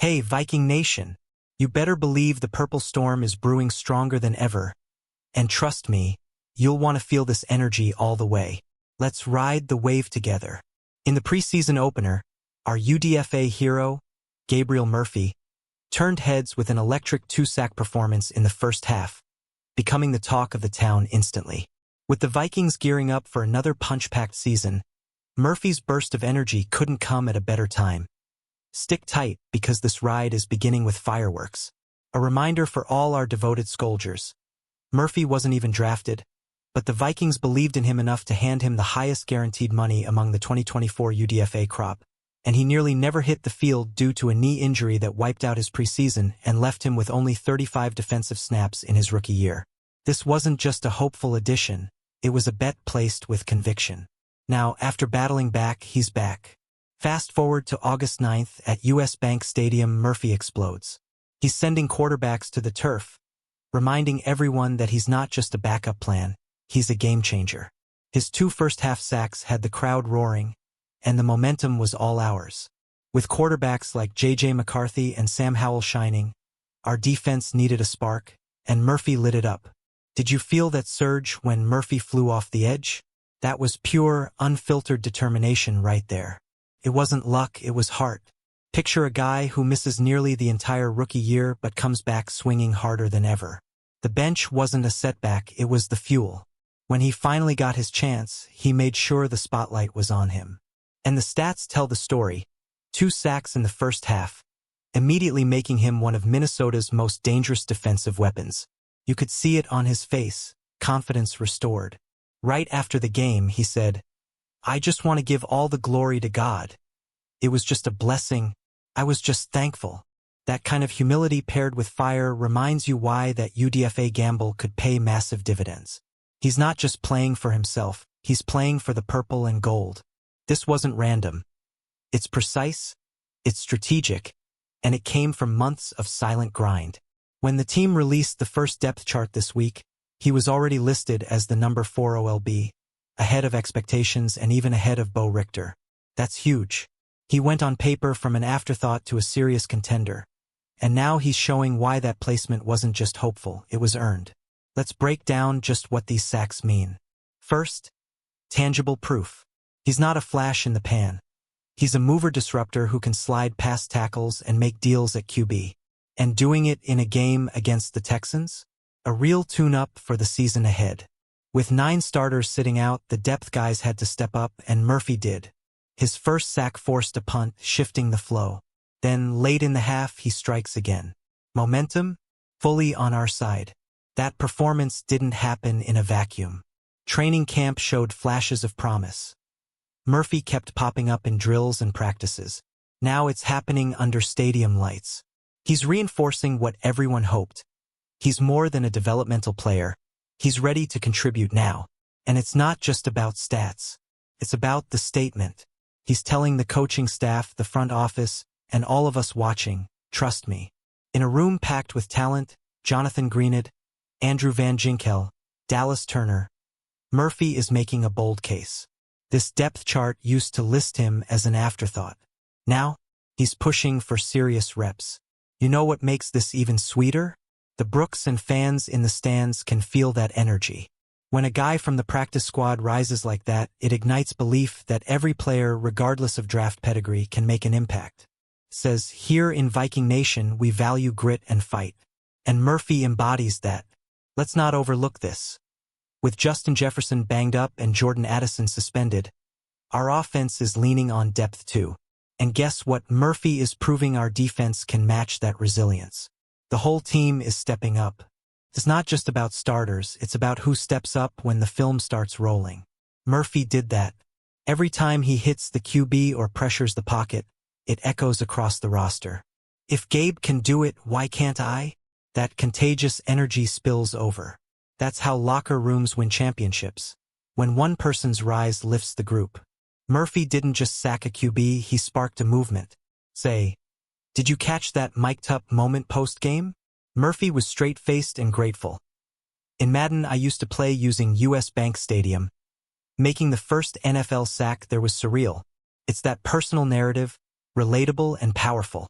Hey, Viking Nation! You better believe the purple storm is brewing stronger than ever. And trust me, you'll want to feel this energy all the way. Let's ride the wave together. In the preseason opener, our UDFA hero, Gabriel Murphy, turned heads with an electric two-sack performance in the first half, becoming the talk of the town instantly. With the Vikings gearing up for another punch-packed season, Murphy's burst of energy couldn't come at a better time. Stick tight, because this ride is beginning with fireworks. A reminder for all our devoted soldiers. Murphy wasn't even drafted, but the Vikings believed in him enough to hand him the highest guaranteed money among the 2024 UDFA crop, and he nearly never hit the field due to a knee injury that wiped out his preseason and left him with only 35 defensive snaps in his rookie year. This wasn't just a hopeful addition, it was a bet placed with conviction. Now, after battling back, he's back. Fast forward to August 9th at US Bank Stadium, Murphy explodes. He's sending quarterbacks to the turf, reminding everyone that he's not just a backup plan, he's a game changer. His two first-half sacks had the crowd roaring, and the momentum was all ours. With quarterbacks like J.J. McCarthy and Sam Howell shining, our defense needed a spark, and Murphy lit it up. Did you feel that surge when Murphy flew off the edge? That was pure, unfiltered determination right there. It wasn't luck, it was heart. Picture a guy who misses nearly the entire rookie year but comes back swinging harder than ever. The bench wasn't a setback, it was the fuel. When he finally got his chance, he made sure the spotlight was on him. And the stats tell the story. 2 sacks in the first half, immediately making him one of Minnesota's most dangerous defensive weapons. You could see it on his face, confidence restored. Right after the game, he said, "I just want to give all the glory to God. It was just a blessing. I was just thankful." That kind of humility paired with fire reminds you why that UDFA gamble could pay massive dividends. He's not just playing for himself, he's playing for the purple and gold. This wasn't random. It's precise, it's strategic, and it came from months of silent grind. When the team released the first depth chart this week, he was already listed as the number 4 OLB, ahead of expectations and even ahead of Bo Richter. That's huge. He went on paper from an afterthought to a serious contender. And now he's showing why that placement wasn't just hopeful, it was earned. Let's break down just what these sacks mean. First, tangible proof. He's not a flash in the pan. He's a mover disruptor who can slide past tackles and make deals at QB. And doing it in a game against the Texans? A real tune-up for the season ahead. With 9 starters sitting out, the depth guys had to step up, and Murphy did. His first sack forced a punt, shifting the flow. Then, late in the half, he strikes again. Momentum? Fully on our side. That performance didn't happen in a vacuum. Training camp showed flashes of promise. Murphy kept popping up in drills and practices. Now it's happening under stadium lights. He's reinforcing what everyone hoped. He's more than a developmental player. He's ready to contribute now. And it's not just about stats. It's about the statement. He's telling the coaching staff, the front office, and all of us watching, trust me. In a room packed with talent, Jonathan Greenid, Andrew Van Ginkel, Dallas Turner, Murphy is making a bold case. This depth chart used to list him as an afterthought. Now, he's pushing for serious reps. You know what makes this even sweeter? The Brooks and fans in the stands can feel that energy. When a guy from the practice squad rises like that, it ignites belief that every player, regardless of draft pedigree, can make an impact. Says, here in Viking Nation, we value grit and fight. And Murphy embodies that. Let's not overlook this. With Justin Jefferson banged up and Jordan Addison suspended, our offense is leaning on depth too. And guess what? Murphy is proving our defense can match that resilience. The whole team is stepping up. It's not just about starters, it's about who steps up when the film starts rolling. Murphy did that. Every time he hits the QB or pressures the pocket, it echoes across the roster. If Gabe can do it, why can't I? That contagious energy spills over. That's how locker rooms win championships. When one person's rise lifts the group. Murphy didn't just sack a QB, he sparked a movement. Say, did you catch that mic'd-up moment post-game? Murphy was straight-faced and grateful. In Madden, I used to play using US Bank Stadium. Making the first NFL sack there was surreal. It's that personal narrative, relatable and powerful.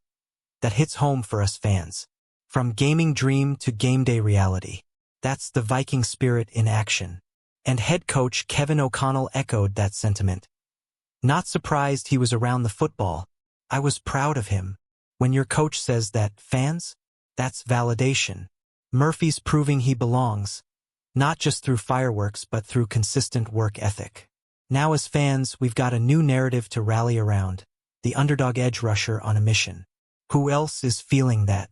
that hits home for us fans. From gaming dream to game day reality. That's the Viking spirit in action. And head coach Kevin O'Connell echoed that sentiment. Not surprised he was around the football. I was proud of him. When your coach says that, fans, that's validation. Murphy's proving he belongs, not just through fireworks but through consistent work ethic. Now as fans, we've got a new narrative to rally around, the underdog edge rusher on a mission. Who else is feeling that?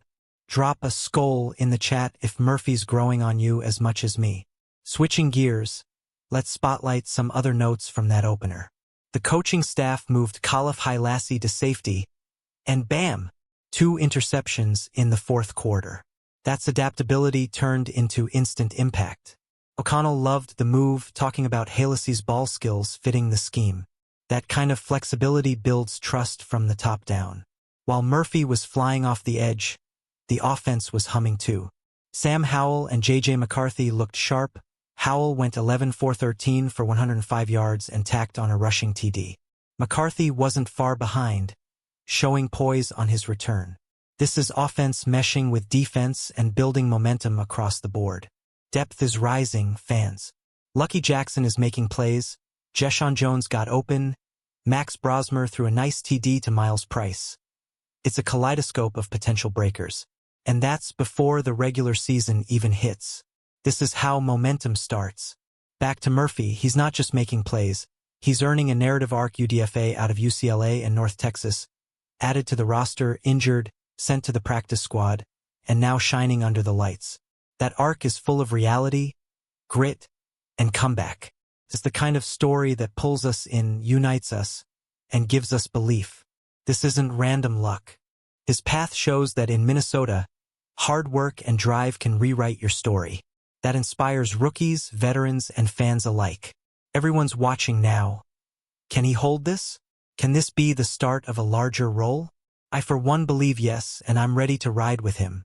Drop a skull in the chat if Murphy's growing on you as much as me. Switching gears, let's spotlight some other notes from that opener. The coaching staff moved Khalif Hilassi to safety, and bam, 2 interceptions in the fourth quarter. That's adaptability turned into instant impact. O'Connell loved the move, talking about Hilassi's ball skills fitting the scheme. That kind of flexibility builds trust from the top down. While Murphy was flying off the edge, the offense was humming too. Sam Howell and J.J. McCarthy looked sharp. Howell went 11-for-13 for 105 yards and tacked on a rushing TD. McCarthy wasn't far behind, showing poise on his return. This is offense meshing with defense and building momentum across the board. Depth is rising, fans. Lucky Jackson is making plays. Jeshaun Jones got open. Max Brosmer threw a nice TD to Miles Price. It's a kaleidoscope of potential breakers. And that's before the regular season even hits. This is how momentum starts. Back to Murphy, he's not just making plays. He's earning a narrative arc. UDFA out of UCLA and North Texas. Added to the roster, injured, sent to the practice squad, and now shining under the lights. That arc is full of reality, grit, and comeback. It's the kind of story that pulls us in, unites us, and gives us belief. This isn't random luck. His path shows that in Minnesota, hard work and drive can rewrite your story. That inspires rookies, veterans, and fans alike. Everyone's watching now. Can he hold this? Can this be the start of a larger role? I for one believe yes, and I'm ready to ride with him.